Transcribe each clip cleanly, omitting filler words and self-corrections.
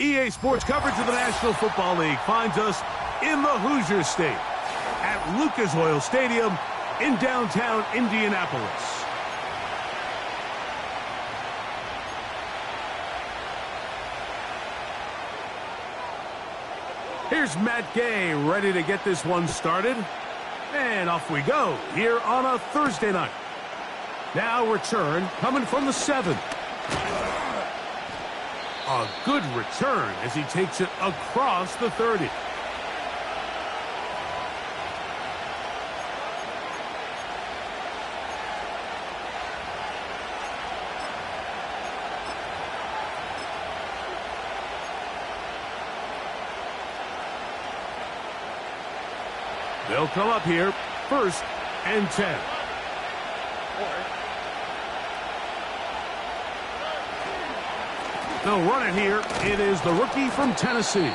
EA Sports coverage of the National Football League finds us in the Hoosier State at Lucas Oil Stadium in downtown Indianapolis. Here's Matt Gay ready to get this one started. And off we go here on a Thursday night. Now return coming from the 7. A good return as he takes it across the 30. They'll come up here, 1st and 10. They'll run it here. It is the rookie from Tennessee.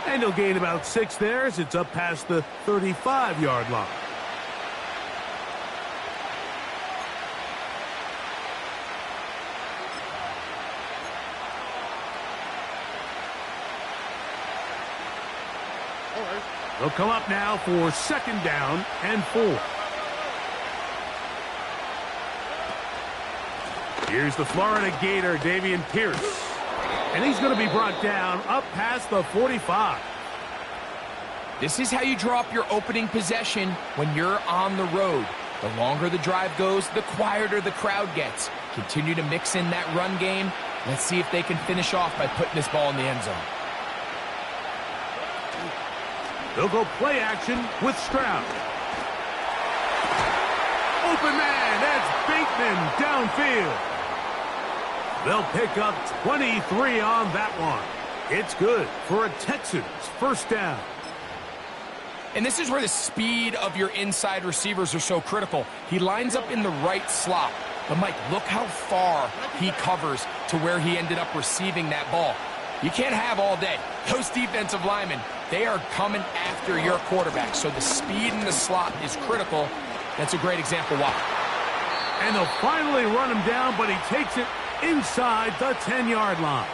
And he'll gain about 6 there as it's up past the 35-yard line. They'll come up now for 2nd down and 4. Here's the Florida Gator, Dameon Pierce. And he's going to be brought down up past the 45. This is how you draw up your opening possession when you're on the road. The longer the drive goes, the quieter the crowd gets. Continue to mix in that run game. Let's see if they can finish off by putting this ball in the end zone. They'll go play action with Stroud. Open man, that's Bateman downfield. They'll pick up 23 on that one. It's good for a Texans 1st down. And this is where the speed of your inside receivers are so critical. He lines up in the right slot. But, Mike, look how far he covers to where he ended up receiving that ball. You can't have all day. Those defensive linemen, they are coming after your quarterback. So the speed in the slot is critical. That's a great example why. And they'll finally run him down, but he takes it inside the 10-yard line.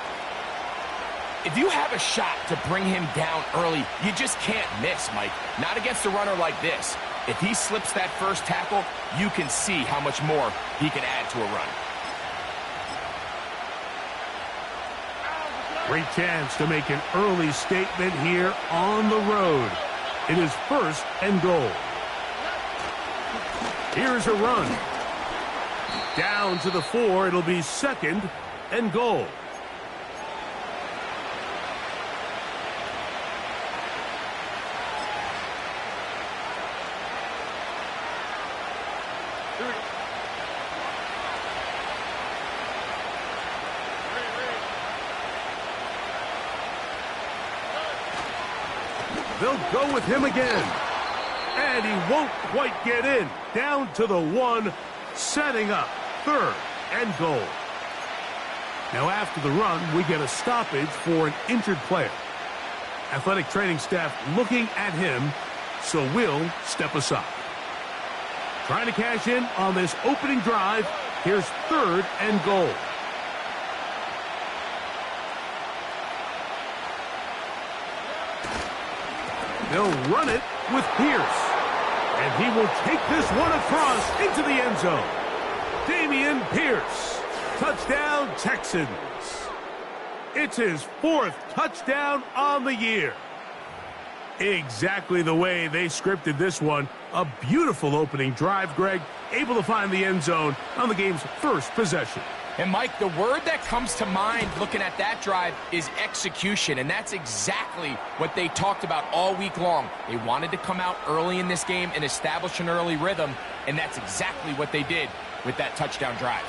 If you have a shot to bring him down early, you just can't miss, Mike. Not against a runner like this. If he slips that first tackle, you can see how much more he can add to a run. Great chance to make an early statement here on the road. It is 1st and goal. Here's a run. Down to the 4, it'll be 2nd and goal. They'll go with him again. And he won't quite get in. Down to the 1, setting up 3rd and goal. Now after the run, we get a stoppage for an injured player. Athletic training staff looking at him, so we'll step aside. Trying to cash in on this opening drive. Here's 3rd and goal. They'll run it with Pierce. And he will take this one across into the end zone. Dameon Pierce. Touchdown, Texans. It's his 4th touchdown on the year. Exactly the way they scripted this one. A beautiful opening drive, Greg. Able to find the end zone on the game's 1st possession. And, Mike, the word that comes to mind looking at that drive is execution, and that's exactly what they talked about all week long. They wanted to come out early in this game and establish an early rhythm, and that's exactly what they did with that touchdown drive.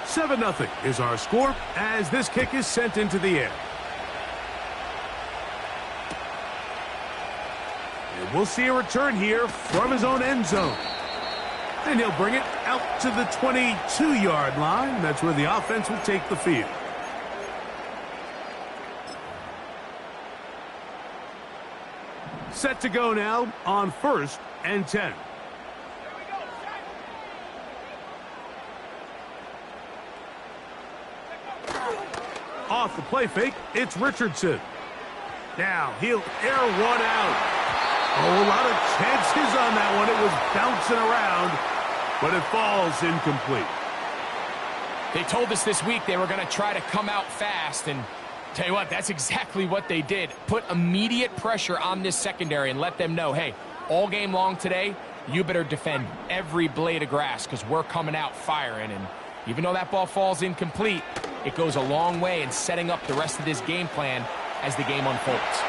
"7-0 is our score as this kick is sent into the air. And we'll see a return here from his own end zone. And he'll bring it out to the 22-yard line. That's where the offense will take the field. Set to go now on 1st and 10. Off the play fake, it's Richardson. Now he'll air one out. Oh, a lot of chances on that one. It was bouncing around, but it falls incomplete. They told us this week they were going to try to come out fast, and tell you what, that's exactly what they did. Put immediate pressure on this secondary and let them know, hey, all game long today, you better defend every blade of grass because we're coming out firing. And even though that ball falls incomplete, it goes a long way in setting up the rest of this game plan as the game unfolds.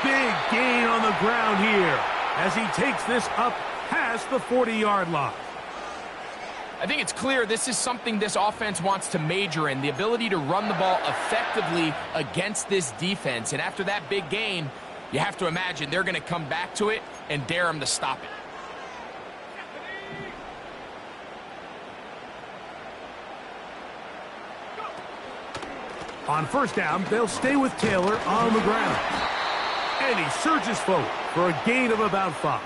Big gain on the ground here as he takes this up past the 40-yard line. I think it's clear this is something this offense wants to major in, the ability to run the ball effectively against this defense. And after that big gain, you have to imagine they're going to come back to it and dare them to stop it. On first down, they'll stay with Taylor on the ground. And he surges forward for a gain of about 5.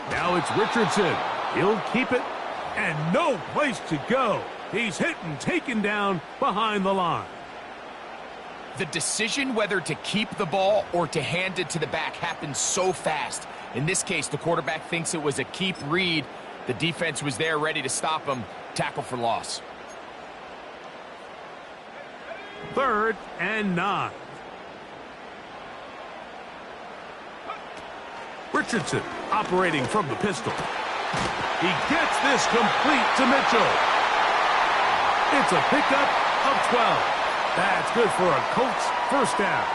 Now it's Richardson. He'll keep it, and no place to go. He's hit and taken down behind the line. The decision whether to keep the ball or to hand it to the back happens so fast. In this case, the quarterback thinks it was a keep read. The defense was there ready to stop him. Tackle for loss. 3rd and 9. Richardson operating from the pistol. He gets this complete to Mitchell. It's a pickup of 12. That's good for a Colts first down.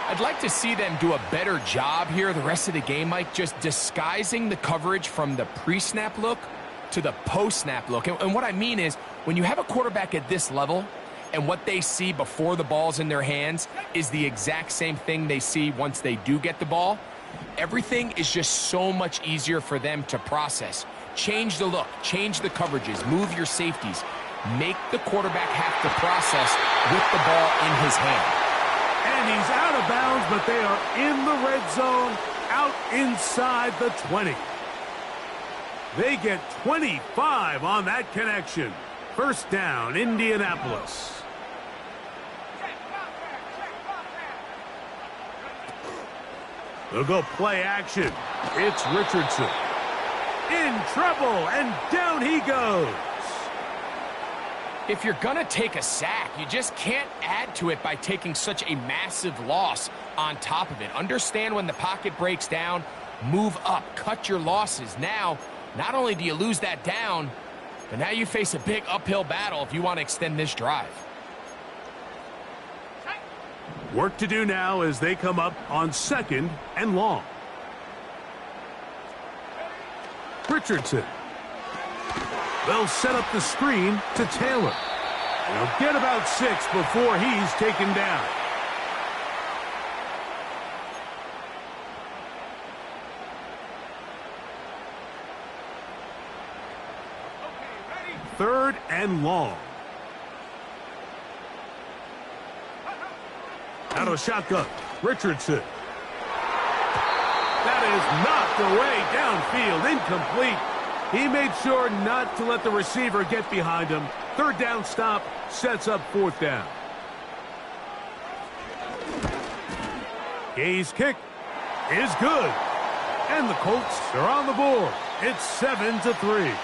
I'd like to see them do a better job here the rest of the game, Mike, just disguising the coverage from the pre-snap look to the post-snap look. And what I mean is, when you have a quarterback at this level and what they see before the ball's in their hands is the exact same thing they see once they do get the ball, everything is just so much easier for them to process. Change the look, change the coverages, move your safeties. Make the quarterback have to process with the ball in his hand. And he's out of bounds, but they are in the red zone, out inside the 20. They get 25 on that connection. First down, Indianapolis. They'll go play action. It's Richardson. In trouble, and down he goes. If you're going to take a sack, you just can't add to it by taking such a massive loss on top of it. Understand when the pocket breaks down, move up, cut your losses. Now, not only do you lose that down, but now you face a big uphill battle if you want to extend this drive. Work to do now as they come up on 2nd and long. Richardson. They'll set up the screen to Taylor. They'll get about 6 before he's taken down. Third and long. Out of shotgun, Richardson. That is knocked away downfield, incomplete. He made sure not to let the receiver get behind him. 3rd down stop sets up 4th down. Gay's kick is good. And the Colts are on the board. It's 7-3.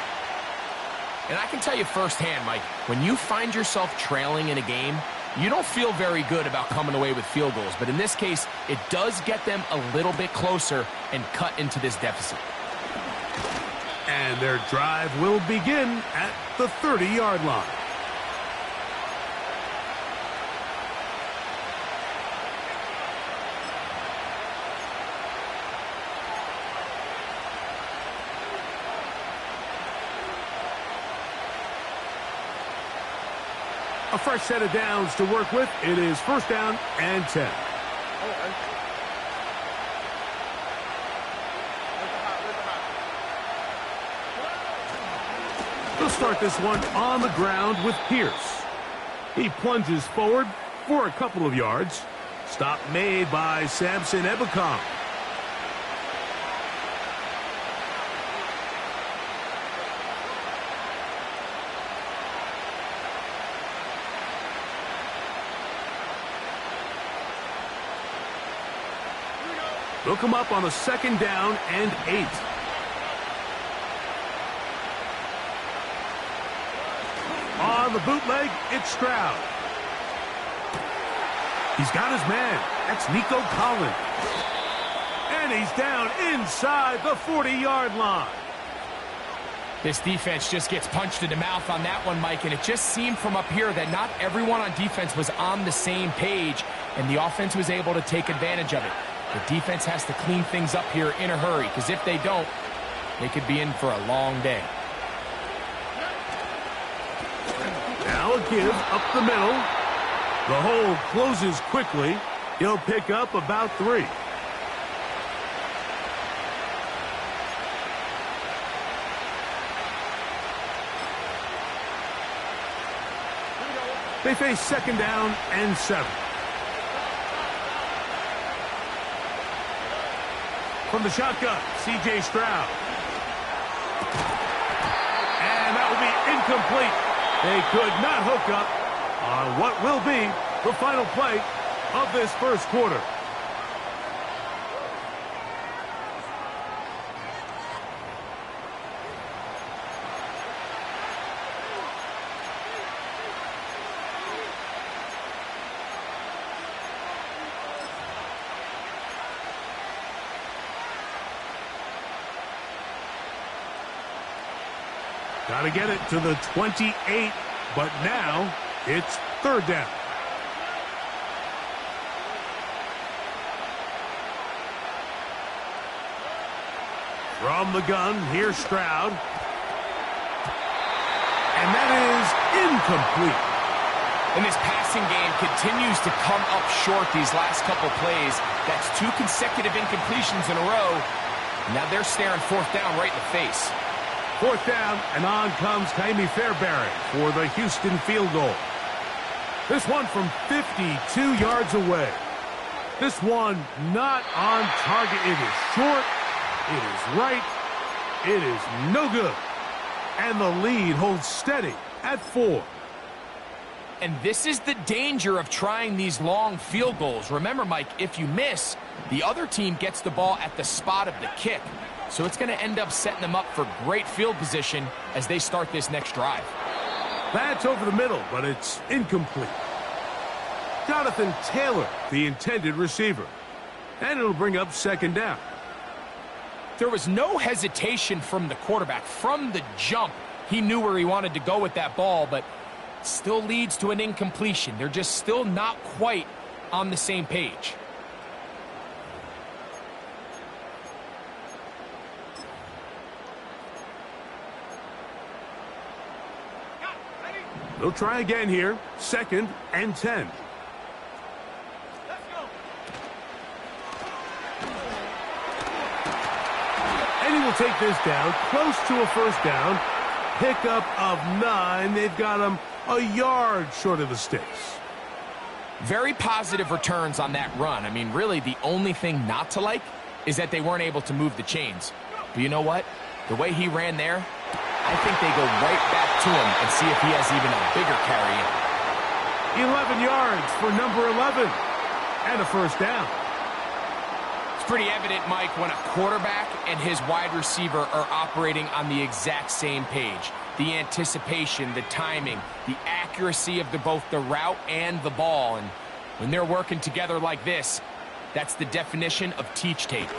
And I can tell you firsthand, Mike, when you find yourself trailing in a game, you don't feel very good about coming away with field goals. But in this case, it does get them a little bit closer and cut into this deficit. And their drive will begin at the 30-yard line. A fresh set of downs to work with. It is 1st down and 10. They'll start this one on the ground with Pierce. He plunges forward for a couple of yards. Stop made by Samson Ebukam. They'll come up on a 2nd down and 8. On the bootleg, it's Stroud. He's got his man. That's Nico Collins. And he's down inside the 40-yard line. This defense just gets punched in the mouth on that one, Mike, and it just seemed from up here that not everyone on defense was on the same page, and the offense was able to take advantage of it. The defense has to clean things up here in a hurry, because if they don't, they could be in for a long day. Now a give up the middle. The hole closes quickly. He'll pick up about 3. They face 2nd down and 7. From the shotgun, C.J. Stroud. And that will be incomplete. They could not hook up on what will be the final play of this first quarter. Got to get it to the 28, but now it's 3rd down. From the gun, here's Stroud. And that is incomplete. And this passing game continues to come up short these last couple plays. That's 2 consecutive incompletions in a row. Now they're staring 4th down right in the face. 4th down, and on comes Kaimi Fairbairn for the Houston field goal. This one from 52 yards away. This one not on target. It is short. It is right. It is no good. And the lead holds steady at 4. And this is the danger of trying these long field goals. Remember, Mike, if you miss, the other team gets the ball at the spot of the kick. So it's going to end up setting them up for great field position as they start this next drive. That's over the middle, but it's incomplete. Jonathan Taylor, the intended receiver. And it'll bring up 2nd down. There was no hesitation from the quarterback. From the jump, he knew where he wanted to go with that ball, but still leads to an incompletion. They're just still not quite on the same page. They'll try again here. 2nd and 10. And he will take this down close to a 1st down. Pickup of 9. They've got him a yard short of the sticks. Very positive returns on that run. I mean, really, the only thing not to like is that they weren't able to move the chains. But you know what? The way he ran there, I think they go right back to him and see if he has even a bigger carry in. 11 yards for number 11. And a 1st down. It's pretty evident, Mike, when a quarterback and his wide receiver are operating on the exact same page. The anticipation, the timing, the accuracy of both the route and the ball. And when they're working together like this, that's the definition of teach tape.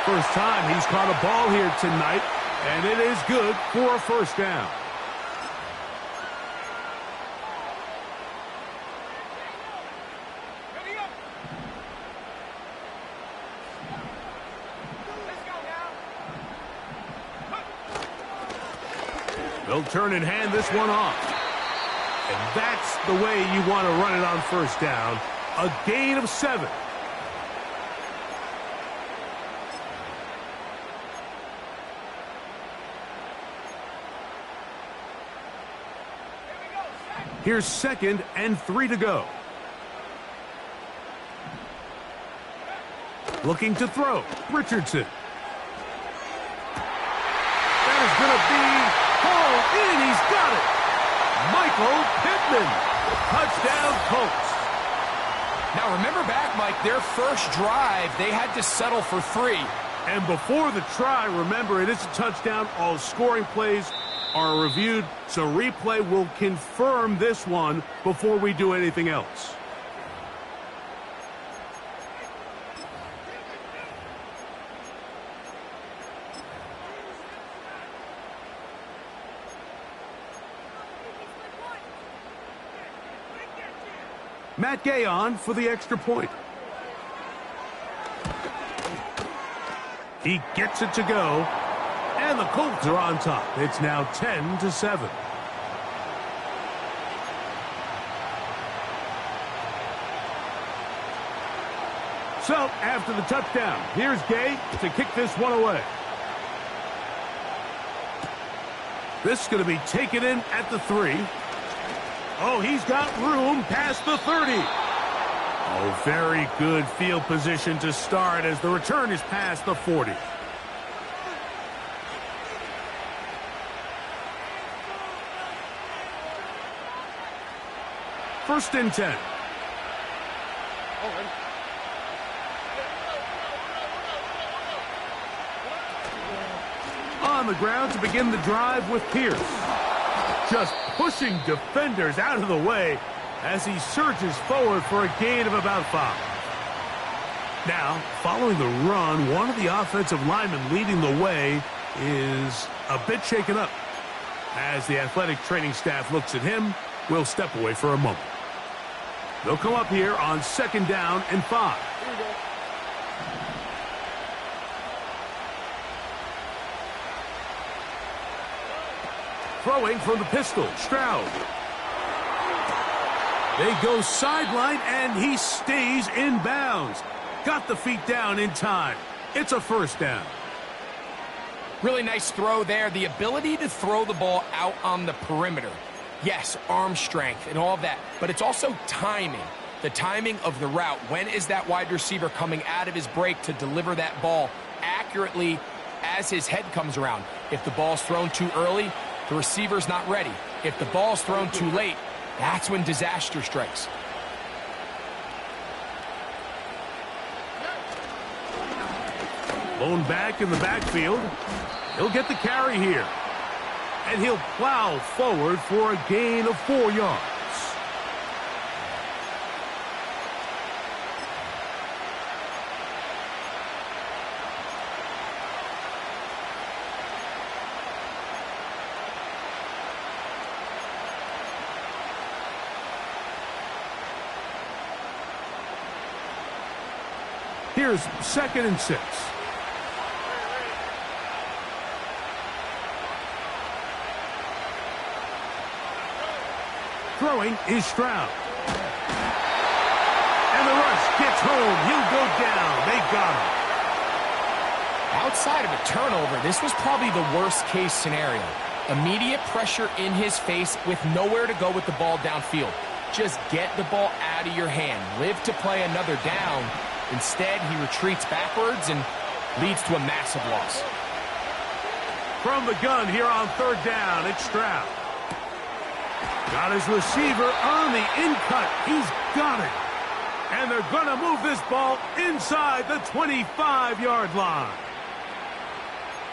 First time he's caught a ball here tonight, and it is good for a 1st down. They'll turn and hand this one off. And that's the way you want to run it on 1st down. A gain of 7. Here's 2nd and 3 to go. Looking to throw. Richardson. That is going to be hauled in. He's got it. Michael Pittman. Touchdown, Colts. Now remember back, Mike, their first drive, they had to settle for 3. And before the try, remember, it is a touchdown. All scoring plays are reviewed, so replay will confirm this one before we do anything else. Matt Gay on for the extra point. He gets it to go, and the Colts are on top. It's now 10-7. So, after the touchdown, here's Gay to kick this one away. This is going to be taken in at the 3. Oh, he's got room past the 30. Oh, very good field position to start as the return is past the 40. First and 10. On the ground to begin the drive with Pierce. Just pushing defenders out of the way as he surges forward for a gain of about 5. Now, following the run, one of the offensive linemen leading the way is a bit shaken up. As the athletic training staff looks at him, we'll step away for a moment. They'll come up here on 2nd down and 5. Throwing from the pistol, Stroud. They go sideline, and he stays in bounds. Got the feet down in time. It's a first down. Really nice throw there. The ability to throw the ball out on the perimeter. Yes, arm strength and all of that, but it's also timing. The timing of the route. When is that wide receiver coming out of his break to deliver that ball accurately as his head comes around? If the ball's thrown too early, the receiver's not ready. If the ball's thrown too late, that's when disaster strikes. Blown back in the backfield. He'll get the carry here. And he'll plow forward for a gain of 4 yards. Here's 2nd and 6. Throwing is Stroud. And the rush gets home. He'll go down. They got him. Outside of a turnover, this was probably the worst-case scenario. Immediate pressure in his face with nowhere to go with the ball downfield. Just get the ball out of your hand. Live to play another down. Instead, he retreats backwards and leads to a massive loss. From the gun here on 3rd down, it's Stroud. Got his receiver on the in-cut. He's got it. And they're going to move this ball inside the 25-yard line.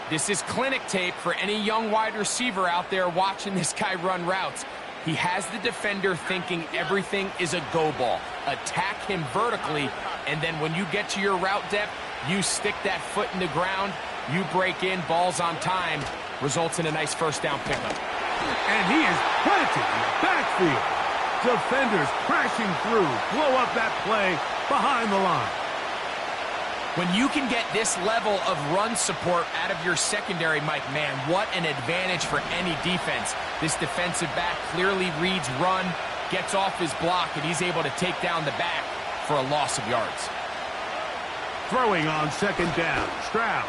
This is clinic tape for any young wide receiver out there watching this guy run routes. He has the defender thinking everything is a go ball. Attack him vertically, and then when you get to your route depth, you stick that foot in the ground, you break in, balls on time, results in a nice first down pickup. And he is planted in the backfield. Defenders crashing through, blow up that play behind the line. When you can get this level of run support out of your secondary, Mike, man, what an advantage for any defense. This defensive back clearly reads run, gets off his block, and he's able to take down the back for a loss of yards. Throwing on 2nd down, Stroud.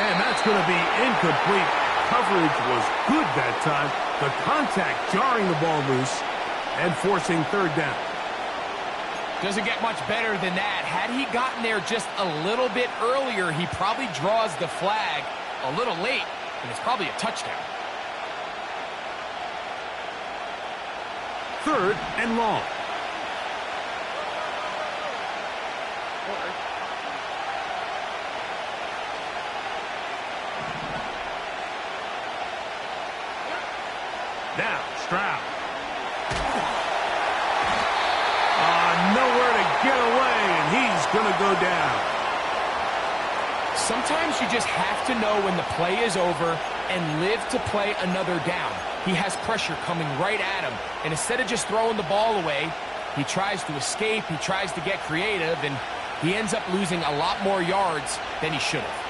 And that's going to be incomplete. Coverage was good that time. The contact jarring the ball loose and forcing third down. Doesn't get much better than that. Had he gotten there just a little bit earlier, he probably draws the flag a little late, and it's probably a touchdown. Third and long. Now, Stroud. Nowhere to get away, and he's going to go down. Sometimes you just have to know when the play is over and live to play another down. He has pressure coming right at him, and instead of just throwing the ball away, he tries to escape, he tries to get creative, and he ends up losing a lot more yards than he should have.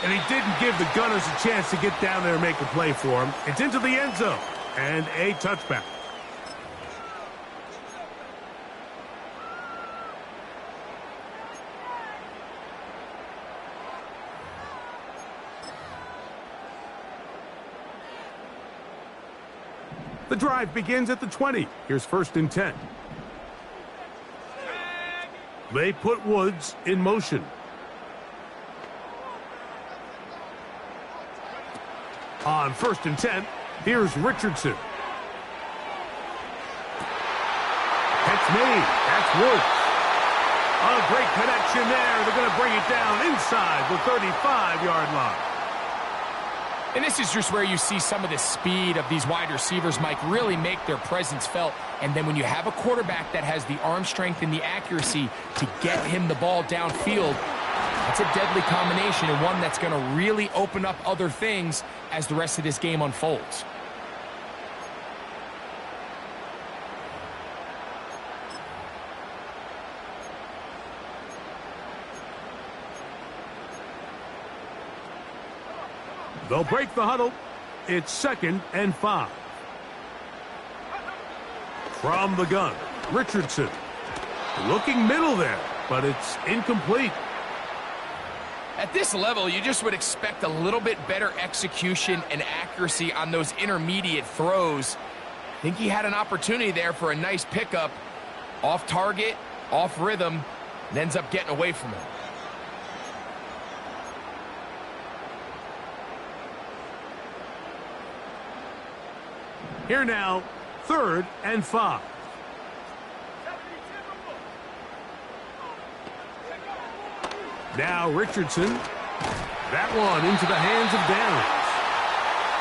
And he didn't give the Gunners a chance to get down there and make a play for him. It's into the end zone and a touchback. The drive begins at the 20. Here's 1st and 10. They put Woods in motion. On 1st and 10, here's Richardson. That's me. That's Woods. A great connection there. They're going to bring it down inside the 35-yard line. And this is just where you see some of the speed of these wide receivers, Mike, really make their presence felt. And then when you have a quarterback that has the arm strength and the accuracy to get him the ball downfield, that's a deadly combination and one that's going to really open up other things as the rest of this game unfolds. They'll break the huddle. It's 2nd and 5. From the gun, Richardson. Looking middle there, but it's incomplete. At this level, you just would expect a little bit better execution and accuracy on those intermediate throws. I think he had an opportunity there for a nice pickup. Off target, off rhythm, and ends up getting away from him. Here now, 3rd and 5. Now Richardson. That one into the hands of Downs.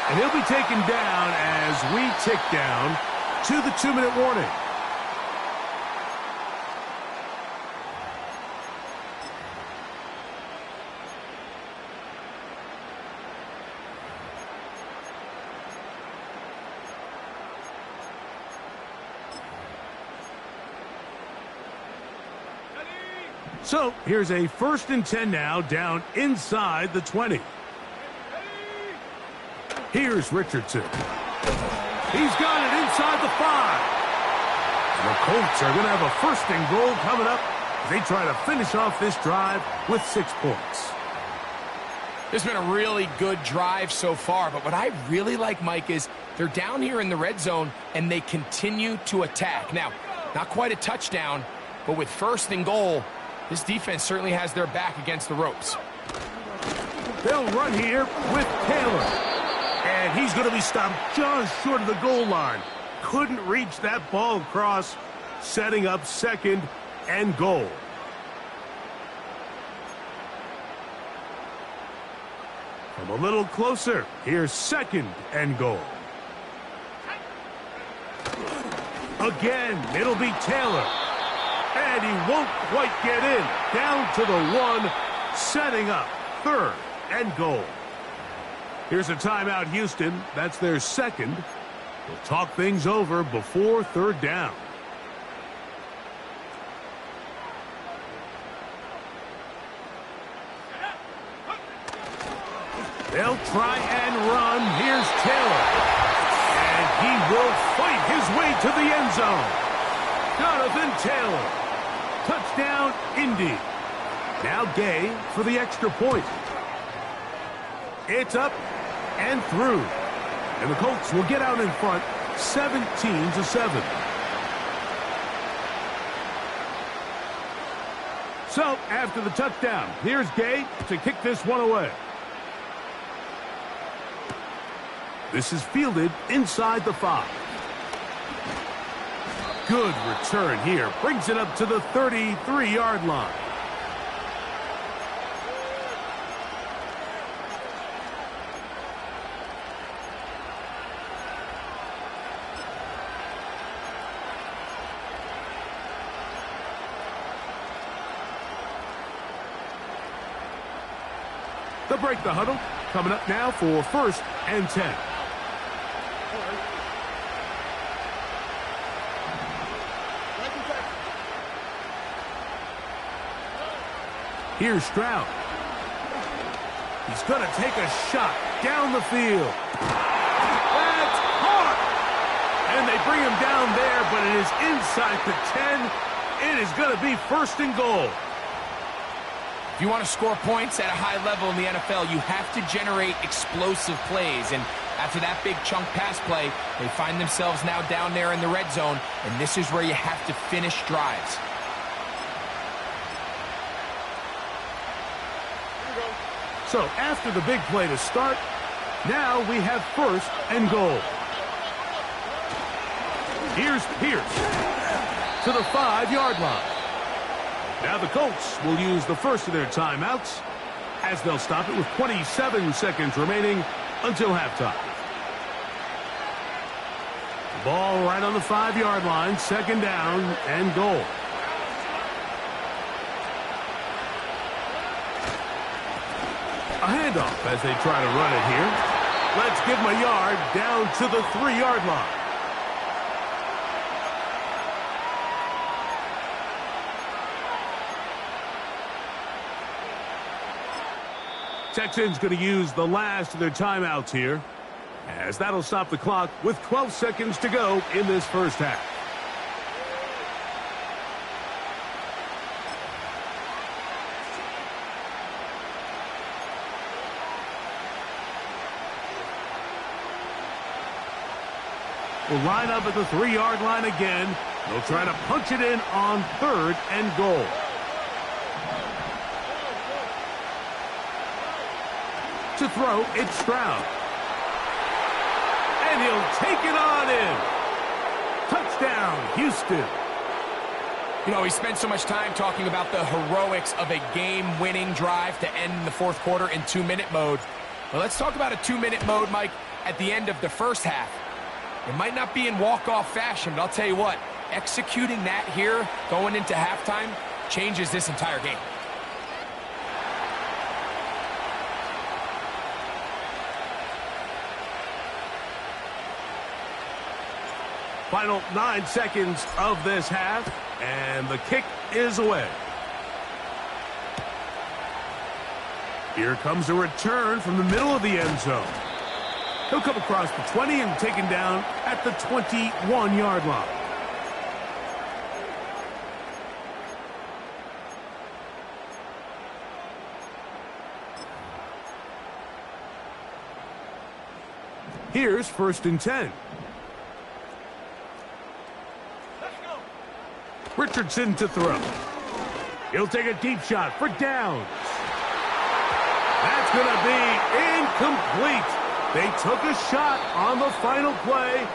And he'll be taken down as we tick down to the 2-minute warning. So here's a 1st and 10 now, down inside the 20. Here's Richardson. He's got it inside the 5. And the Colts are going to have a 1st and goal coming up as they try to finish off this drive with 6 points. This has been a really good drive so far, but what I really like, Mike, is they're down here in the red zone and they continue to attack. Now, not quite a touchdown, but with 1st and goal, this defense certainly has their back against the ropes. They'll run here with Taylor. And he's going to be stopped just short of the goal line. Couldn't reach that ball across, setting up 2nd and goal. Come a little closer. Here's 2nd and goal. Again, it'll be Taylor. And he won't quite get in. Down to the 1, setting up 3rd and goal. Here's a timeout, Houston. That's their 2nd. We'll talk things over before 3rd down. They'll try and run. Here's Taylor. And he will fight his way to the end zone. Jonathan Taylor. Touchdown, Indy. Now Gay for the extra point. It's up and through. And the Colts will get out in front 17-7. So, after the touchdown, here's Gay to kick this one away. This is fielded inside the 5. Good return here. Brings it up to the 33-yard line. They'll break the huddle. Coming up now for 1st and 10. Here's Stroud. He's going to take a shot down the field. That's hard. And they bring him down there, but it is inside the 10. It is going to be 1st and goal. If you want to score points at a high level in the NFL, you have to generate explosive plays. And after that big chunk pass play, they find themselves now down there in the red zone, and this is where you have to finish drives. So after the big play to start, now we have 1st and goal. Here's Pierce to the 5-yard line. Now the Colts will use the first of their timeouts as they'll stop it with 27 seconds remaining until halftime. Ball right on the 5-yard line, 2nd down and goal. A handoff as they try to run it here. Let's give them a yard down to the 3-yard line. Texans going to use the last of their timeouts here, as that'll stop the clock with 12 seconds to go in this first half. Will line up at the 3-yard line again. They'll try to punch it in on 3rd and goal. To throw, it's Stroud. And he'll take it on in. Touchdown, Houston. You know, we spent so much time talking about the heroics of a game-winning drive to end the 4th quarter in 2-minute mode. Well, let's talk about a 2-minute mode, Mike, at the end of the first half. It might not be in walk-off fashion, but I'll tell you what, executing that here going into halftime changes this entire game. Final 9 seconds of this half, and the kick is away. Here comes a return from the middle of the end zone. He'll come across the 20 and taken down at the 21-yard line. Here's 1st and 10. Richardson to throw. He'll take a deep shot for downs. That's going to be incomplete. They took a shot on the final play.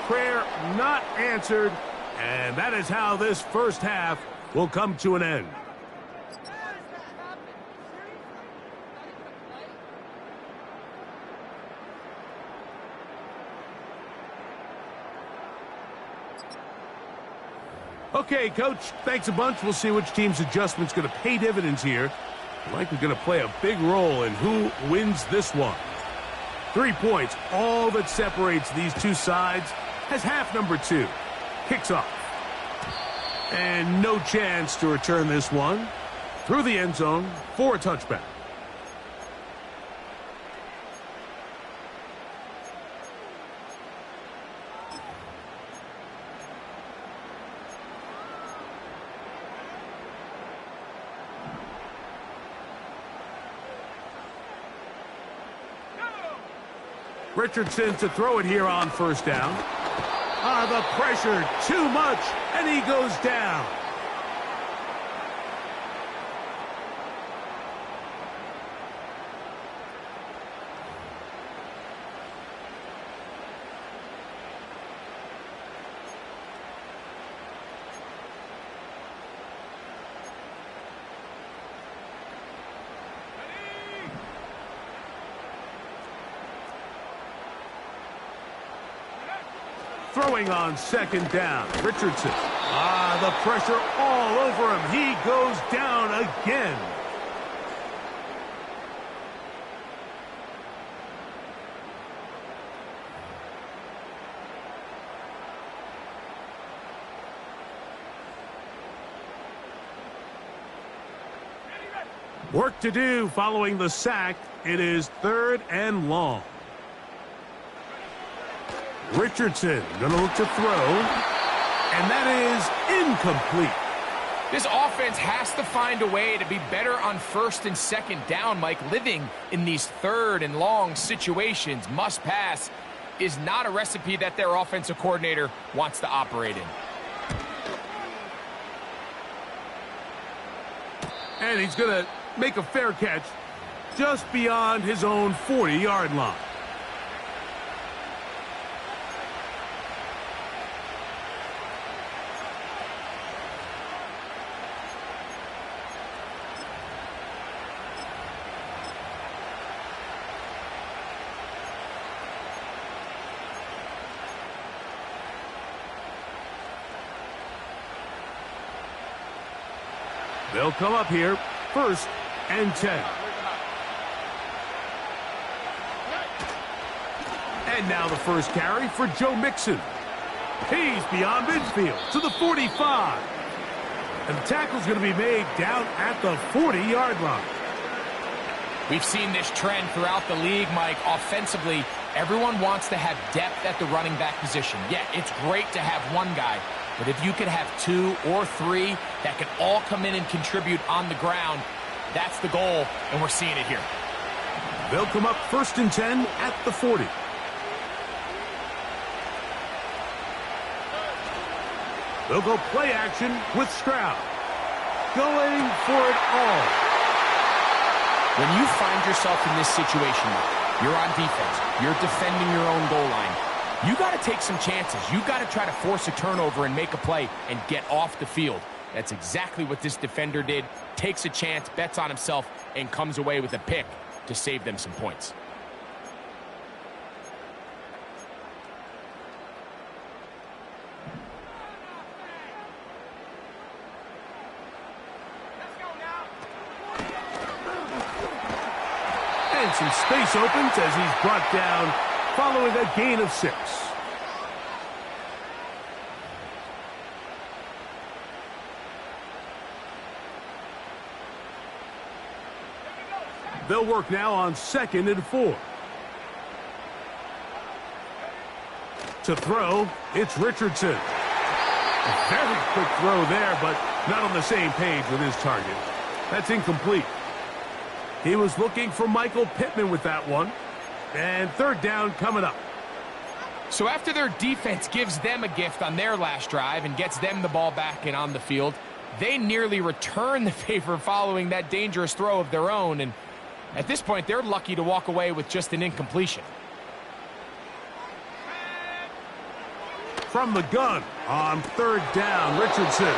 Prayer not answered. And that is how this first half will come to an end. Okay, Coach, thanks a bunch. We'll see which team's adjustment's going to pay dividends here. Likely going to play a big role in who wins this one. 3 points, all that separates these two sides, as half number 2 kicks off. And no chance to return this one through the end zone for a touchback. Richardson to throw it here on first down. The pressure, too much, and he goes down. Throwing on second down, Richardson. The pressure all over him. He goes down again. Work to do following the sack. It is 3rd and long. Richardson going to look to throw, and that is incomplete. This offense has to find a way to be better on 1st and 2nd down, Mike. Living in these 3rd and long situations, must pass, is not a recipe that their offensive coordinator wants to operate in. And he's going to make a fair catch just beyond his own 40-yard line. They'll come up here, 1st and 10. And now the first carry for Joe Mixon. He's beyond midfield to the 45. And the tackle's going to be made down at the 40-yard line. We've seen this trend throughout the league, Mike. Offensively, everyone wants to have depth at the running back position. Yeah, it's great to have one guy. But if you could have 2 or 3 that can all come in and contribute on the ground, that's the goal, and we're seeing it here. They'll come up 1st and 10 at the 40. They'll go play action with Stroud. Going for it all. When you find yourself in this situation, you're on defense, you're defending your own goal line, you got to take some chances. You got to try to force a turnover and make a play and get off the field. That's exactly what this defender did. Takes a chance, bets on himself, and comes away with a pick to save them some points. And some space opens as he's brought down following a gain of 6. They'll work now on 2nd and 4. To throw, it's Richardson. A very quick throw there, but not on the same page with his target. That's incomplete. He was looking for Michael Pittman with that one. And 3rd down coming up. So after their defense gives them a gift on their last drive and gets them the ball back and on the field, they nearly return the favor following that dangerous throw of their own. And at this point, they're lucky to walk away with just an incompletion. From the gun on 3rd down, Richardson.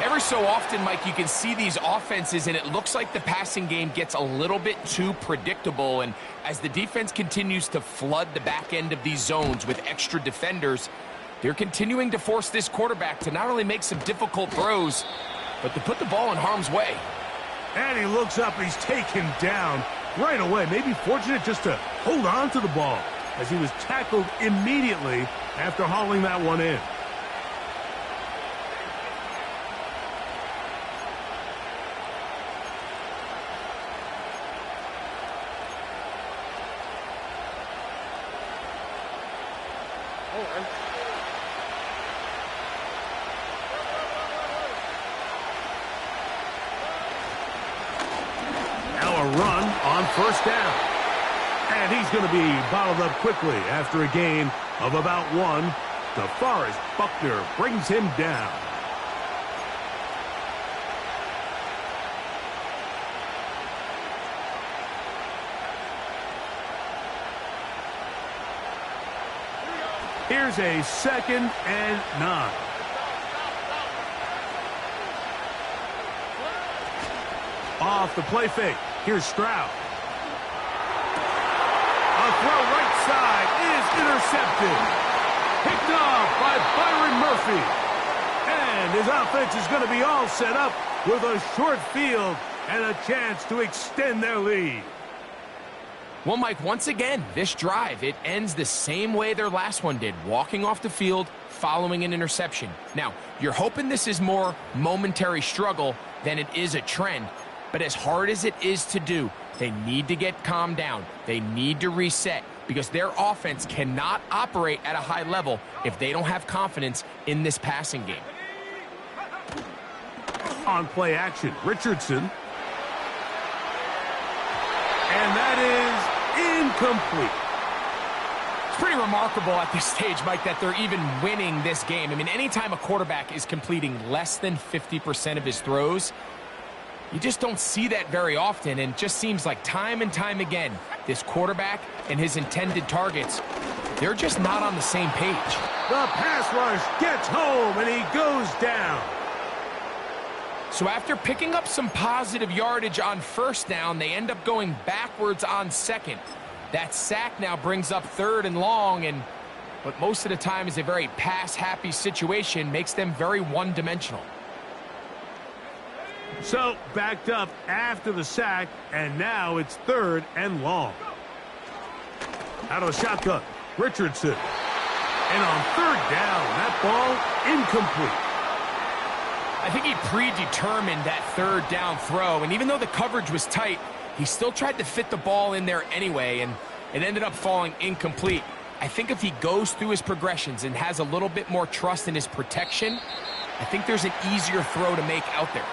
Every so often, Mike, you can see these offenses, and it looks like the passing game gets a little bit too predictable. And as the defense continues to flood the back end of these zones with extra defenders, they're continuing to force this quarterback to not only make some difficult throws, but to put the ball in harm's way. And he looks up, he's taken down right away. Maybe fortunate just to hold on to the ball as he was tackled immediately after hauling that one in. Now a run on 1st down. And he's going to be bottled up quickly after a gain of about 1. DeForest Buckner brings him down. Here's a 2nd and 9. Off the play fake. Here's Stroud. A throw right side is intercepted. Picked off by Byron Murphy. And his offense is going to be all set up with a short field and a chance to extend their lead. Well, Mike, once again, this drive, it ends the same way their last one did, walking off the field, following an interception. Now, you're hoping this is more momentary struggle than it is a trend, but as hard as it is to do, they need to get calmed down. They need to reset because their offense cannot operate at a high level if they don't have confidence in this passing game. On play action, Richardson. And that is incomplete. It's pretty remarkable at this stage, Mike, that they're even winning this game. I mean, anytime a quarterback is completing less than 50% of his throws, you just don't see that very often, and it just seems like time and time again, this quarterback and his intended targets, they're just not on the same page. The pass rush gets home, and he goes down. So after picking up some positive yardage on first down, they end up going backwards on second. That sack now brings up 3rd and long, and what most of the time is a very pass-happy situation makes them very one-dimensional. So backed up after the sack, and now it's 3rd and long. Out of the shotgun, Richardson. And on 3rd down, that ball incomplete. I think he predetermined that 3rd down throw, and even though the coverage was tight, he still tried to fit the ball in there anyway, and it ended up falling incomplete. I think if he goes through his progressions and has a little bit more trust in his protection, I think there's an easier throw to make out there.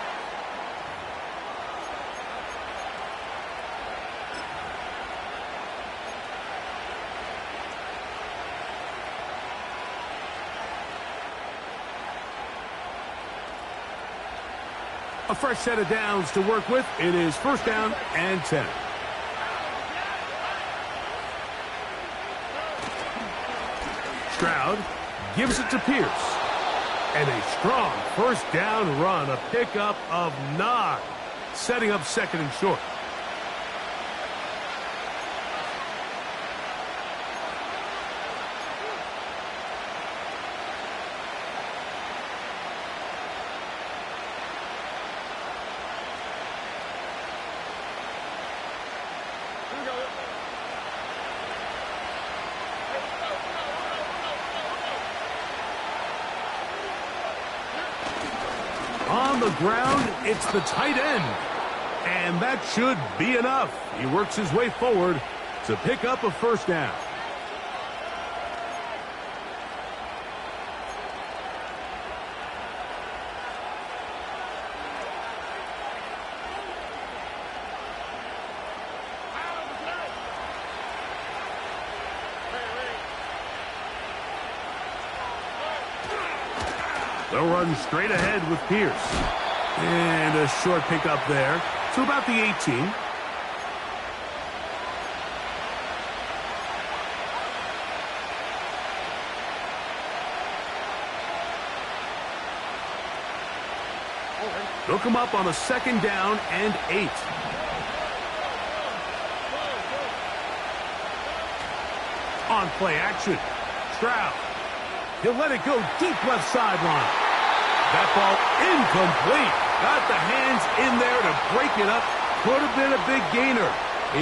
A fresh set of downs to work with. It is 1st down and 10. Stroud gives it to Pierce. And a strong 1st down run, a pickup of 9, setting up 2nd and short. On the ground, it's the tight end. And that should be enough. He works his way forward to pick up a 1st down. They'll run straight ahead with Pierce. And a short pickup there to about the 18. They'll come up on a 2nd down and 8. On play action, Stroud. He'll let it go deep left sideline. That ball incomplete. Got the hands in there to break it up. Could have been a big gainer.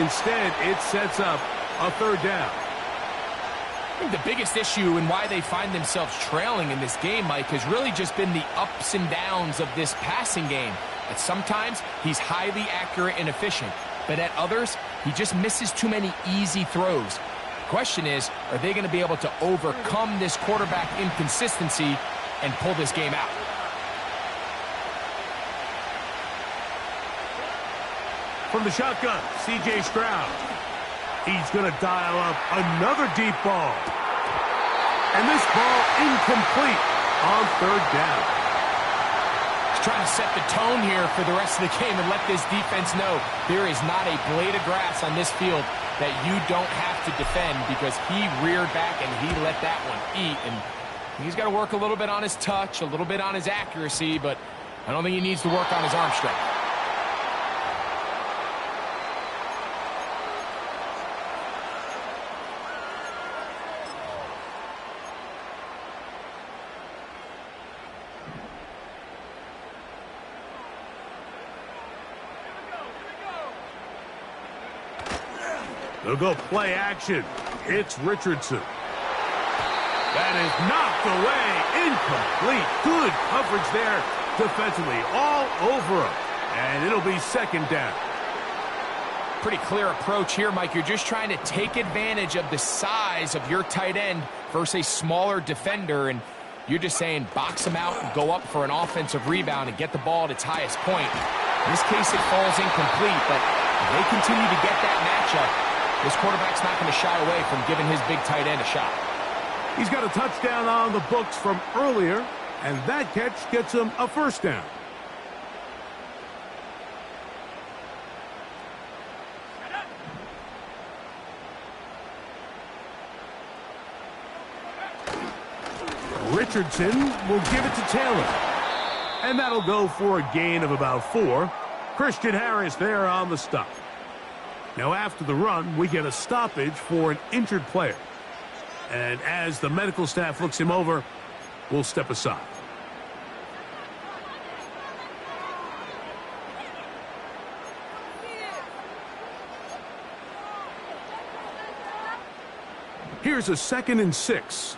Instead, it sets up a 3rd down. I think the biggest issue and why they find themselves trailing in this game, Mike, has really just been the ups and downs of this passing game. At sometimes, he's highly accurate and efficient, but at others, he just misses too many easy throws. The question is, are they going to be able to overcome this quarterback inconsistency and pull this game out? From the shotgun, C.J. Stroud. He's going to dial up another deep ball. And this ball incomplete on third down. He's trying to set the tone here for the rest of the game and let this defense know there is not a blade of grass on this field that you don't have to defend, because he reared back and he let that one eat. And he's got to work a little bit on his touch, a little bit on his accuracy, but I don't think he needs to work on his arm strength. They'll go play action. It's Richardson. That is knocked away. Incomplete. Good coverage there defensively. All over him. And it'll be second down. Pretty clear approach here, Mike. You're just trying to take advantage of the size of your tight end versus a smaller defender, and you're just saying box him out and go up for an offensive rebound and get the ball at its highest point. In this case, it falls incomplete, but if they continue to get that matchup, this quarterback's not going to shy away from giving his big tight end a shot. He's got a touchdown on the books from earlier, and that catch gets him a first down. Richardson will give it to Taylor. And that'll go for a gain of about 4. Christian Harris there on the stop. Now after the run, we get a stoppage for an injured player. And as the medical staff looks him over, we'll step aside. Here's a 2nd and 6.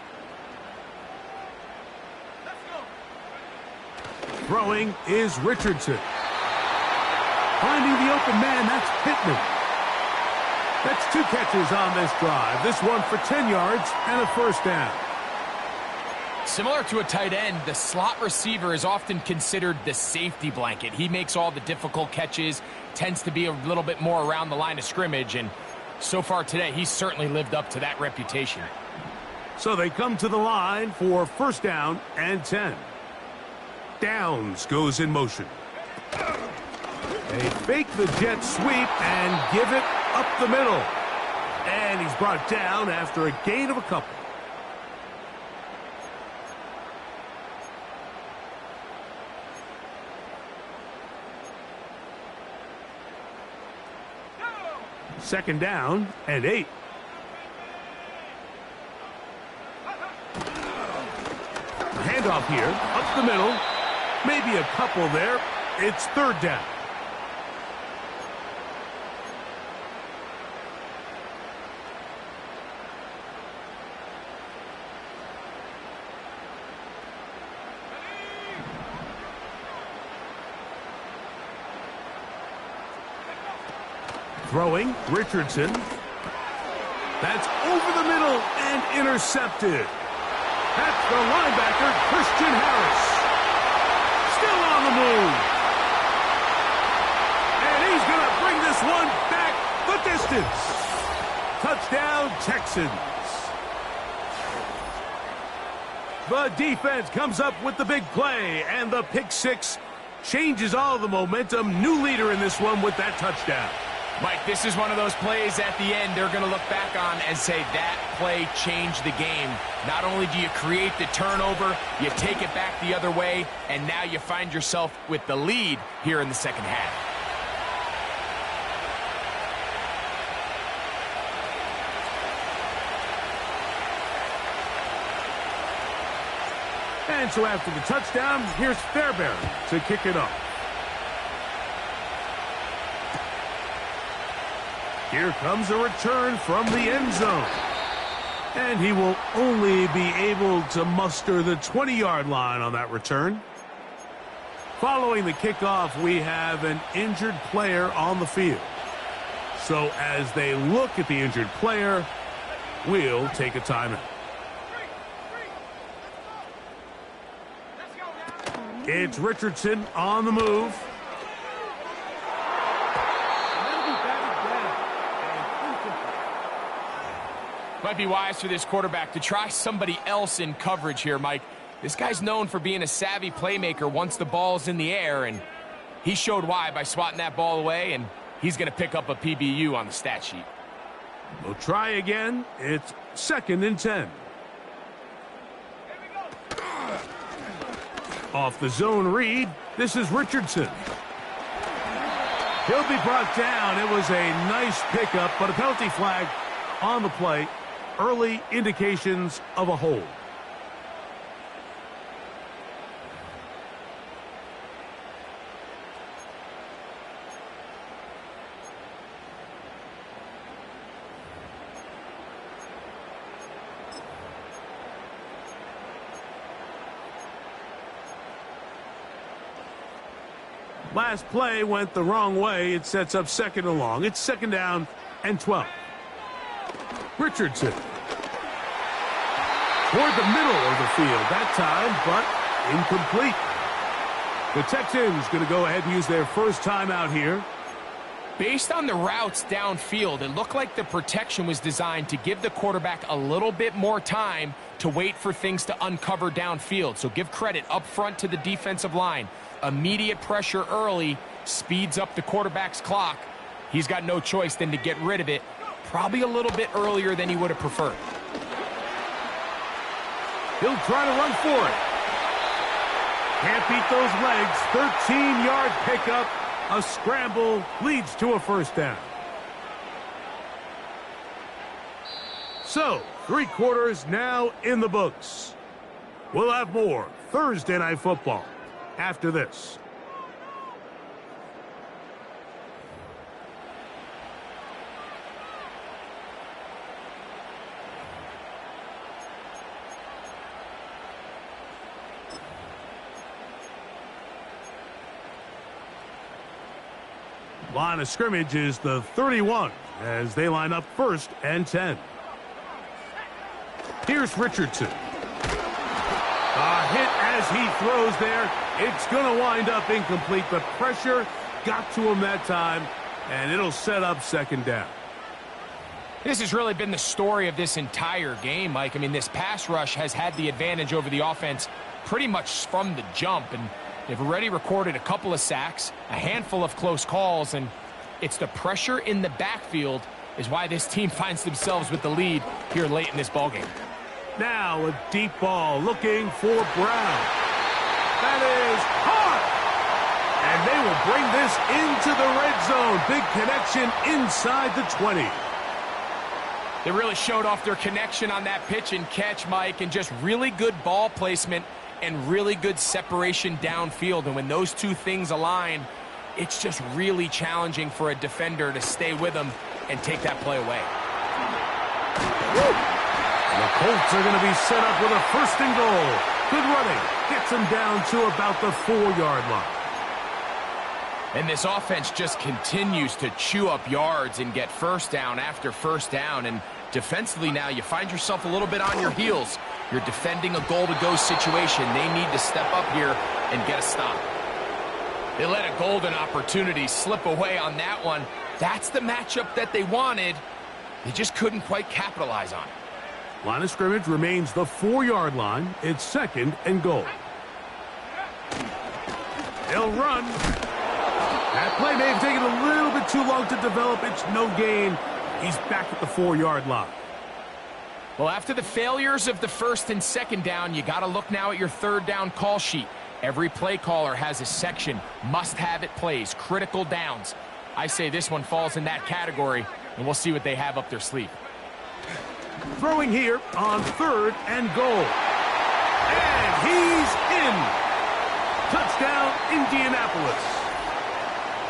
Throwing is Richardson. Finding the open man, that's Pittman. That's 2 catches on this drive. This one for 10 yards and a first down. Similar to a tight end, the slot receiver is often considered the safety blanket. He makes all the difficult catches, tends to be a little bit more around the line of scrimmage, and so far today, he's certainly lived up to that reputation. So they come to the line for first down and 10. Downs goes in motion. They fake the jet sweep and give it up the middle. And he's brought down after a gain of a couple. Second down and 8. Handoff here, up the middle. Maybe a couple there. It's third down. Throwing, Richardson. That's over the middle and intercepted. That's the linebacker, Christian Harris. Still on the move. And he's going to bring this one back the distance. Touchdown, Texans. The defense comes up with the big play, and the pick six changes all the momentum. New leader in this one with that touchdown. Mike, this is one of those plays at the end they're going to look back on and say that play changed the game. Not only do you create the turnover, you take it back the other way, and now you find yourself with the lead here in the second half. And so after the touchdown, here's Fairbairn to kick it off. Here comes a return from the end zone. And he will only be able to muster the 20-yard line on that return. Following the kickoff, we have an injured player on the field. So as they look at the injured player, we'll take a timeout. It's Richardson on the move. be wise for this quarterback to try somebody else in coverage here, Mike. This guy's known for being a savvy playmaker once the ball's in the air, and he showed why by swatting that ball away, and he's going to pick up a PBU on the stat sheet. We'll try again. It's 2nd and 10. Off the zone read, this is Richardson. He'll be brought down. It was a nice pickup, but a penalty flag on the play. Early indications of a hold. Last play went the wrong way. It sets up 2nd and long. It's 2nd down and 12. Richardson. Toward the middle of the field that time, but incomplete. The Texans going to go ahead and use their first timeout here. Based on the routes downfield, it looked like the protection was designed to give the quarterback a little bit more time to wait for things to uncover downfield. So give credit up front to the defensive line. Immediate pressure early speeds up the quarterback's clock. He's got no choice than to get rid of it, probably a little bit earlier than he would have preferred. He'll try to run for it. Can't beat those legs. 13-yard pickup. A scramble leads to a first down. So, 3 quarters now in the books. We'll have more Thursday Night Football after this. Line of scrimmage is the 31 as they line up 1st and 10. Here's Richardson. A hit as he throws there. It's going to wind up incomplete. The pressure got to him that time, and it'll set up 2nd down. This has really been the story of this entire game, Mike. I mean, this pass rush has had the advantage over the offense pretty much from the jump, and they've already recorded a couple of sacks, a handful of close calls, and it's the pressure in the backfield is why this team finds themselves with the lead here late in this ballgame. Now a deep ball looking for Brown. That is hot! And they will bring this into the red zone. Big connection inside the 20. They really showed off their connection on that pitch and catch, Mike, and just really good ball placement and really good separation downfield. And when those two things align, it's just really challenging for a defender to stay with them and take that play away. The Colts are going to be set up with a 1st and goal. Good running. Gets them down to about the 4-yard line. And this offense just continues to chew up yards and get first down after first down. And defensively now, you find yourself a little bit on your heels. You're defending a goal-to-go situation. They need to step up here and get a stop. They let a golden opportunity slip away on that one. That's the matchup that they wanted. They just couldn't quite capitalize on it. Line of scrimmage remains the 4-yard line. It's 2nd and goal. They'll run. That play may have taken a little bit too long to develop. It's no gain. He's back at the 4-yard line. Well, after the failures of the 1st and 2nd down, you got to look now at your 3rd down call sheet. Every play caller has a section, must-have-it plays, critical downs. I say this one falls in that category, and we'll see what they have up their sleeve. Throwing here on 3rd and goal. And he's in. Touchdown, Indianapolis.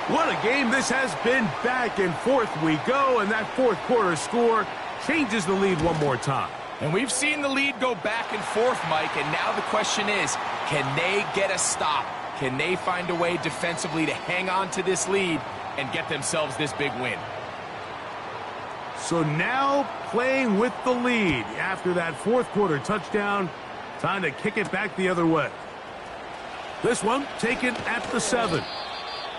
What a game this has been. Back and forth we go, and that 4th quarter score changes the lead one more time. And we've seen the lead go back and forth, Mike, and now the question is, can they get a stop? Can they find a way defensively to hang on to this lead and get themselves this big win? So now playing with the lead after that 4th quarter touchdown, time to kick it back the other way. This one taken at the 7.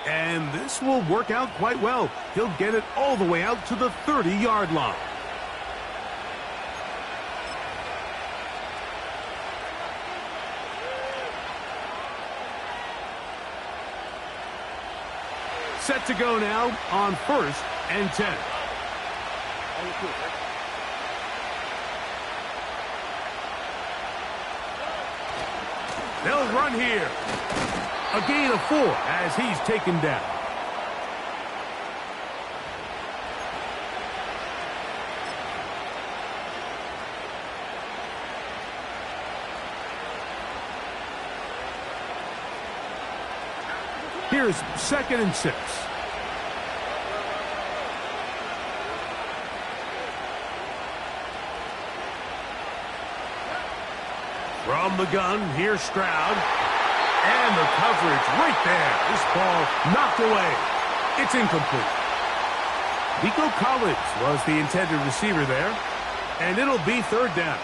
And this will work out quite well. He'll get it all the way out to the 30-yard line. Set to go now on 1st and 10. They'll run here. A gain of 4 as he's taken down. Here's 2nd and 6. From the gun, here's Stroud. And the coverage right there. This ball knocked away. It's incomplete. Nico Collins was the intended receiver there. And it'll be 3rd down.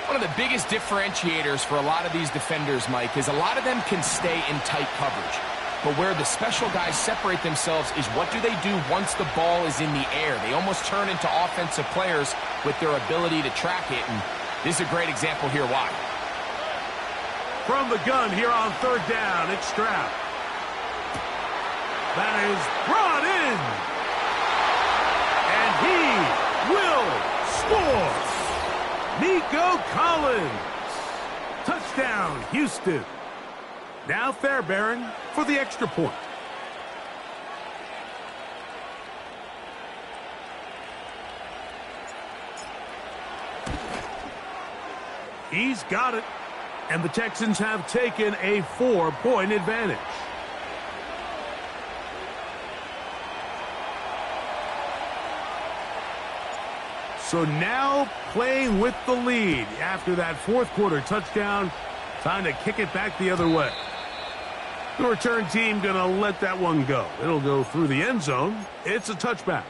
One of the biggest differentiators for a lot of these defenders, Mike, is a lot of them can stay in tight coverage. But where the special guys separate themselves is what do they do once the ball is in the air? They almost turn into offensive players with their ability to track it. And this is a great example here why. From the gun here on 3rd down, it's Stroud. That is brought in. And he will score. Nico Collins. Touchdown, Houston. Now Fairbairn for the extra point. He's got it. And the Texans have taken a 4-point advantage. So now playing with the lead after that 4th quarter touchdown. Time to kick it back the other way. The return team going to let that one go. It'll go through the end zone. It's a touchback.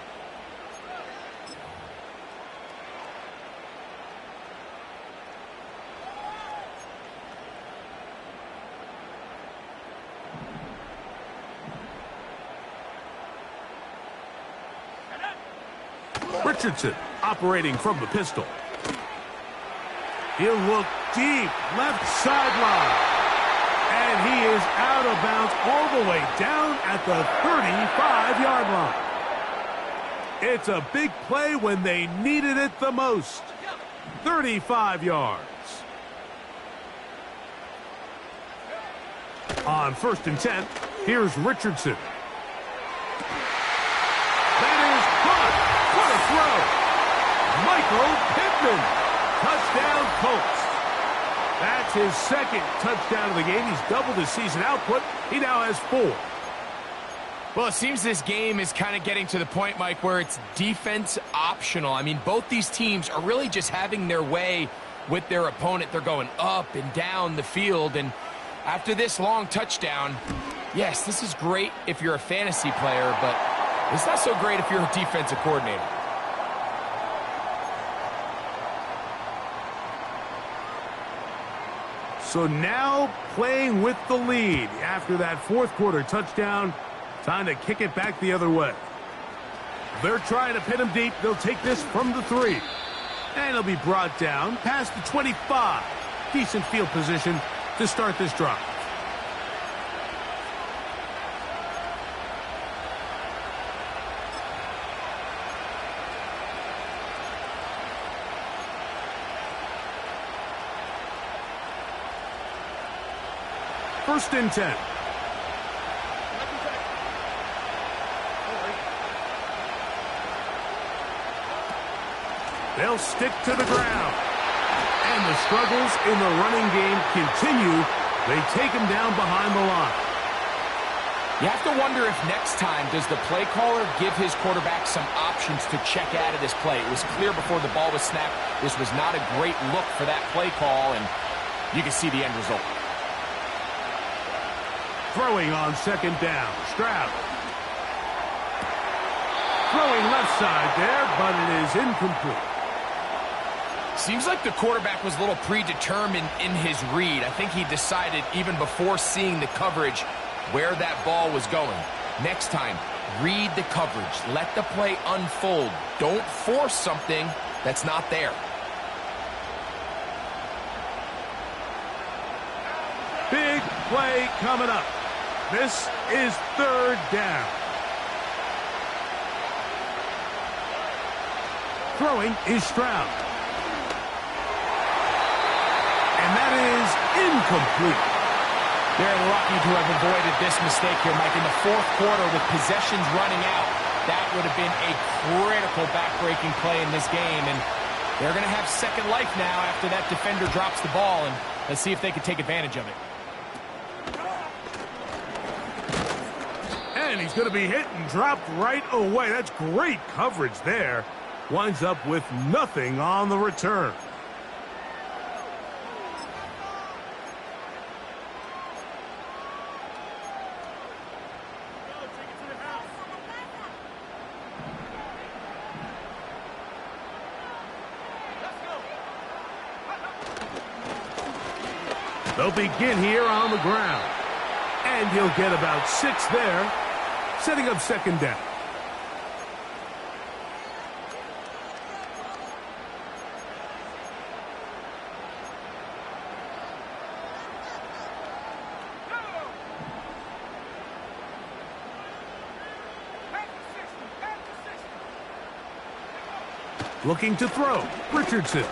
Richardson operating from the pistol. He'll look deep, left sideline. And he is out of bounds all the way down at the 35-yard line. It's a big play when they needed it the most. 35 yards. On 1st and 10, here's Richardson. Michael Pittman. Touchdown, Colts. That's his 2nd touchdown of the game. He's doubled his season output. He now has 4. Well, it seems this game is kind of getting to the point, Mike, where it's defense optional. I mean, both these teams are really just having their way with their opponent. They're going up and down the field. And after this long touchdown, yes, this is great if you're a fantasy player, but it's not so great if you're a defensive coordinator. So now playing with the lead after that 4th quarter touchdown. Time to kick it back the other way. They're trying to pin him deep. They'll take this from the 3. And he'll be brought down past the 25. Decent field position to start this drive. First and 10. They'll stick to the ground. And the struggles in the running game continue. They take him down behind the line. You have to wonder if next time does the play caller give his quarterback some options to check out of this play. It was clear before the ball was snapped. This was not a great look for that play call, and you can see the end result. Throwing on 2nd down. Stroud. Throwing left side there, but it is incomplete. Seems like the quarterback was a little predetermined in his read. I think he decided even before seeing the coverage where that ball was going. Next time, read the coverage. Let the play unfold. Don't force something that's not there. Big play coming up. This is third down. Throwing is Stroud. And that is incomplete. They're lucky to have avoided this mistake here, Mike. In the fourth quarter, with possessions running out, that would have been a critical back-breaking play in this game. And they're going to have second life now after that defender drops the ball. And let's see if they can take advantage of it. And he's going to be hit and dropped right away. That's great coverage there. Winds up with nothing on the return. They'll begin here on the ground. And he'll get about 6 there, setting up second down. Looking to throw, Richardson.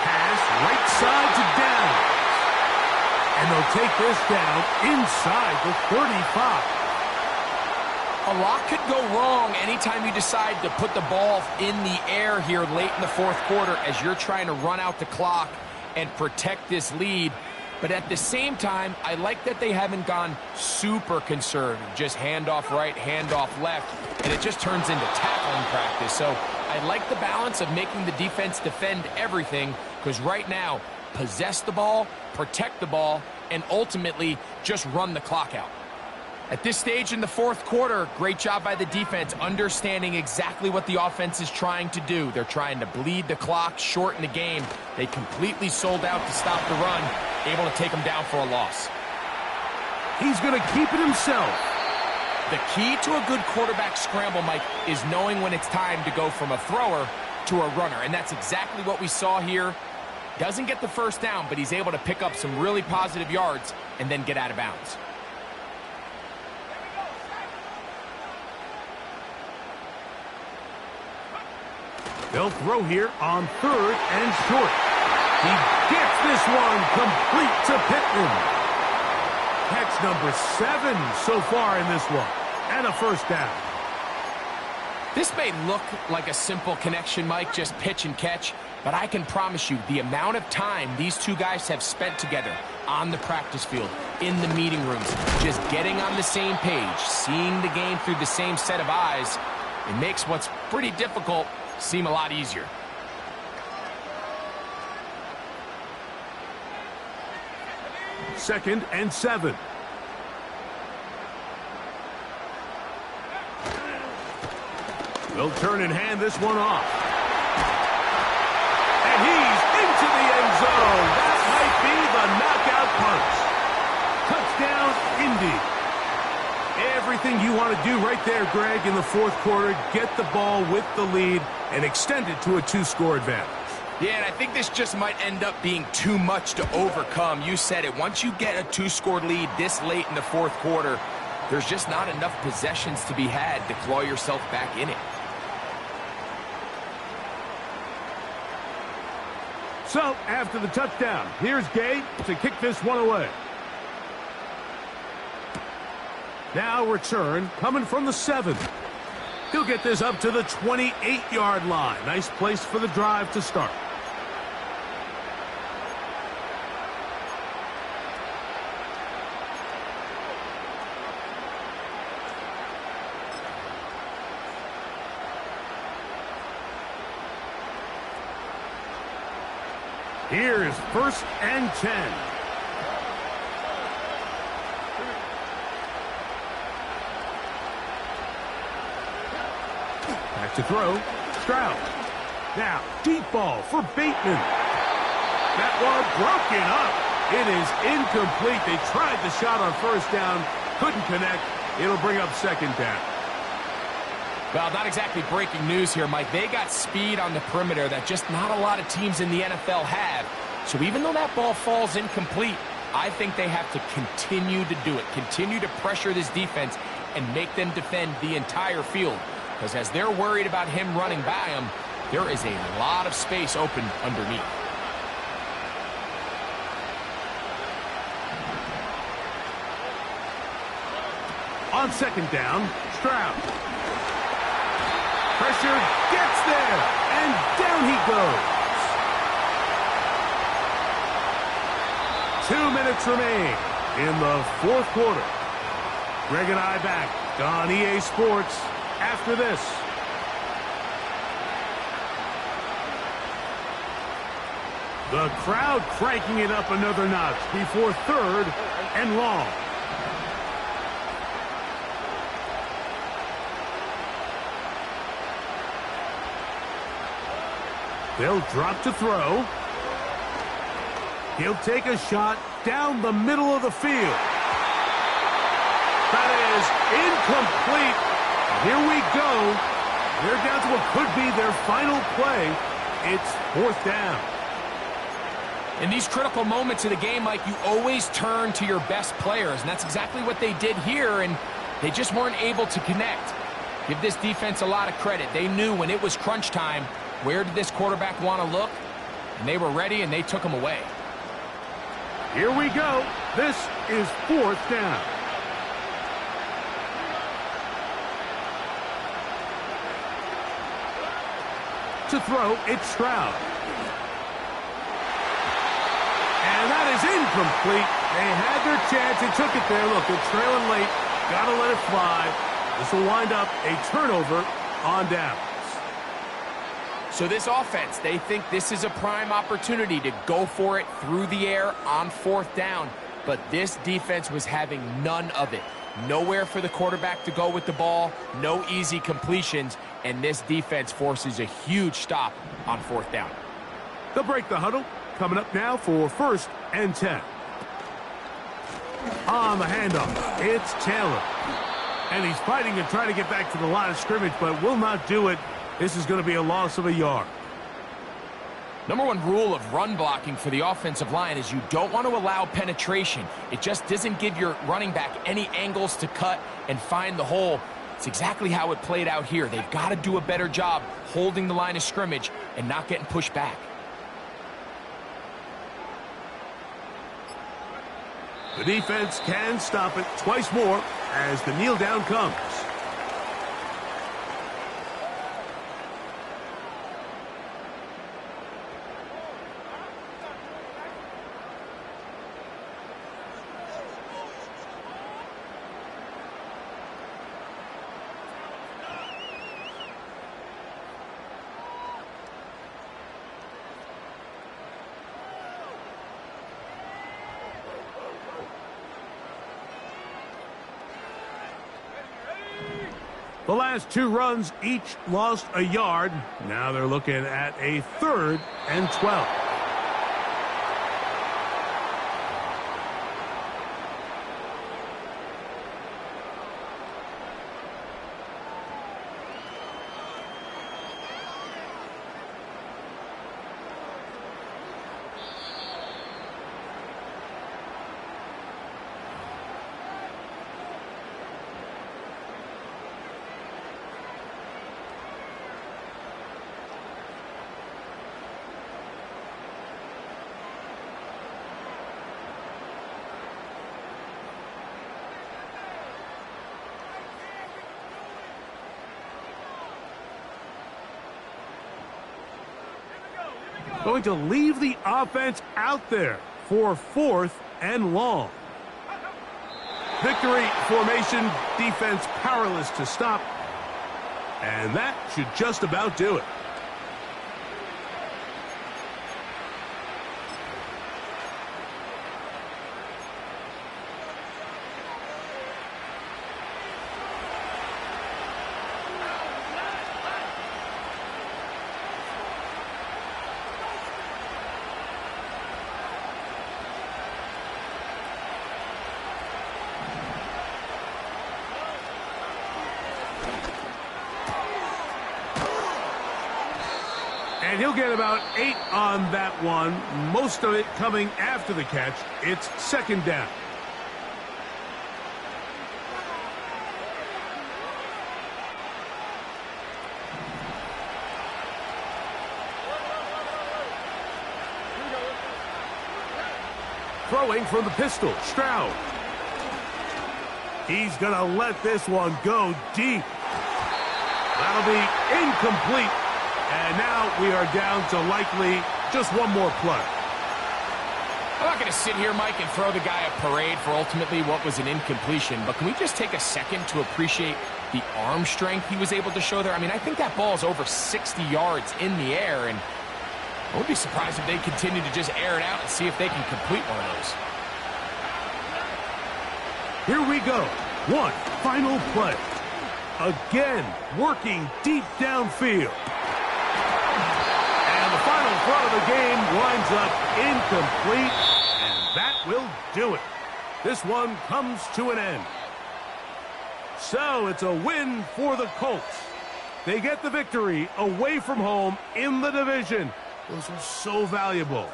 Pass right side to down. And they'll take this down inside the 35. A lot could go wrong anytime you decide to put the ball in the air here late in the fourth quarter as you're trying to run out the clock and protect this lead. But at the same time, I like that they haven't gone super conservative. Just handoff right, handoff left, and it just turns into tackling practice. So I like the balance of making the defense defend everything, because right now, possess the ball, protect the ball, and ultimately just run the clock out. At this stage in the fourth quarter, great job by the defense, understanding exactly what the offense is trying to do. They're trying to bleed the clock, shorten the game. They completely sold out to stop the run, able to take them down for a loss. He's going to keep it himself. The key to a good quarterback scramble, Mike, is knowing when it's time to go from a thrower to a runner, and that's exactly what we saw here. Doesn't get the first down, but he's able to pick up some really positive yards and then get out of bounds. They'll throw here on third and short. He gets this one complete to Pittman. Catch number 7 so far in this one. And a first down. This may look like a simple connection, Mike, just pitch and catch, but I can promise you the amount of time these two guys have spent together on the practice field, in the meeting rooms, just getting on the same page, seeing the game through the same set of eyes, it makes what's pretty difficult seem a lot easier. Second and 7. They'll turn and hand this one off. And he's into the end zone. That might be the knockout punch. Touchdown, Indy. Everything you want to do right there, Greg, in the fourth quarter. Get the ball with the lead and extend it to a 2-score advantage. Yeah, and I think this just might end up being too much to overcome. You said it. Once you get a 2-score lead this late in the fourth quarter, there's just not enough possessions to be had to claw yourself back in it. So, after the touchdown, here's Gay to kick this one away. Now return coming from the 7. He'll get this up to the 28-yard line. Nice place for the drive to start. Here's first and 10. Back to throw. Stroud. Now, deep ball for Bateman. That one broken up. It is incomplete. They tried the shot on first down. Couldn't connect. It'll bring up second down. Well, not exactly breaking news here, Mike. They got speed on the perimeter that just not a lot of teams in the NFL have. So even though that ball falls incomplete, I think they have to continue to do it, continue to pressure this defense and make them defend the entire field. Because as they're worried about him running by them, there is a lot of space open underneath. On second down, Stroud. Pressure gets there, and down he goes. 2 minutes remain in the fourth quarter. Greg and I back on EA Sports after this. The crowd cranking it up another notch before third and long. They'll drop to throw. He'll take a shot down the middle of the field. That is incomplete. Here we go. They're down to what could be their final play. It's fourth down. In these critical moments of the game, Mike, you always turn to your best players, and that's exactly what they did here, and they just weren't able to connect. Give this defense a lot of credit. They knew when it was crunch time, where did this quarterback want to look? And they were ready, and they took him away. Here we go. This is fourth down. To throw, it's Stroud. And that is incomplete. They had their chance. They took it there. Look, they're trailing late. Got to let it fly. This will wind up a turnover on downs. So this offense, they think this is a prime opportunity to go for it through the air on fourth down. But this defense was having none of it. Nowhere for the quarterback to go with the ball. No easy completions. And this defense forces a huge stop on fourth down. They'll break the huddle. Coming up now for first and 10. On the handoff, it's Taylor. And he's fighting and trying to get back to the line of scrimmage, but will not do it. This is going to be a loss of a yard. Number one rule of run blocking for the offensive line is you don't want to allow penetration. It just doesn't give your running back any angles to cut and find the hole. It's exactly how it played out here. They've got to do a better job holding the line of scrimmage and not getting pushed back. The defense can stop it twice more as the kneel down comes. The last two runs each lost a yard. Now they're looking at a third and 12. Going to leave the offense out there for fourth and long. Victory formation, defense powerless to stop. And that should just about do it. And he'll get about 8 on that one, most of it coming after the catch. It's second down. Throwing from the pistol, Stroud. He's going to let this one go deep. That'll be incomplete. And now we are down to likely just one more play. I'm not going to sit here, Mike, and throw the guy a parade for ultimately what was an incompletion, but can we just take a second to appreciate the arm strength he was able to show there? I mean, I think that ball is over 60 yards in the air, and I would be surprised if they continue to just air it out and see if they can complete one of those. Here we go. One final play. Again, working deep downfield. And the final throw of the game winds up incomplete, and that will do it. This one comes to an end. So it's a win for the Colts. They get the victory away from home in the division. Those are so valuable.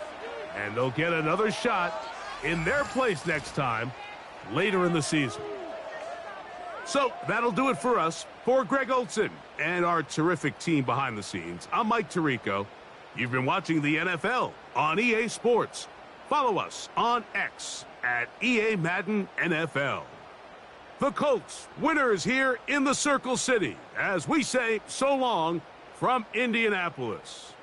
And they'll get another shot in their place next time later in the season. So that'll do it for us. For Greg Olson and our terrific team behind the scenes, I'm Mike Tirico. You've been watching the NFL on EA Sports. Follow us on X at EA Madden NFL. The Colts, winners here in the Circle City, as we say so long from Indianapolis.